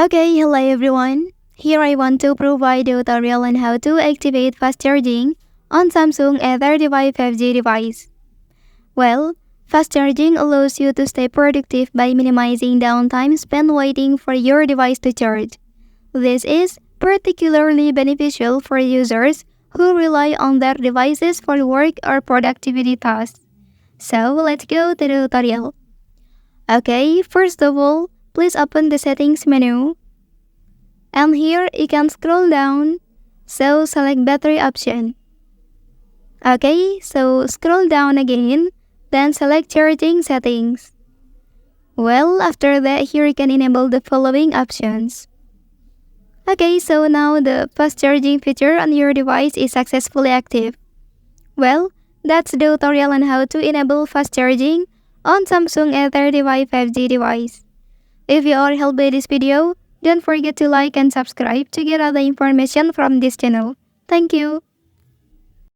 Okay, hello everyone. Here I want to provide a tutorial on how to activate fast charging on Samsung A35 5G device. Well, fast charging allows you to stay productive by minimizing downtime spent waiting for your device to charge. This is particularly beneficial for users who rely on their devices for work or productivity tasks. So let's go to the tutorial. Okay, first of all, please open the settings menu. And here you can scroll down, so select battery option. Okay, so scroll down again, then select charging settings. Well, after that, here you can enable the following options. Okay, so now the fast charging feature on your device is successfully active. Well, that's the tutorial on how to enable fast charging on Samsung A35 5G device. If you are helped by this video, don't forget to like and subscribe to get other information from this channel. Thank you.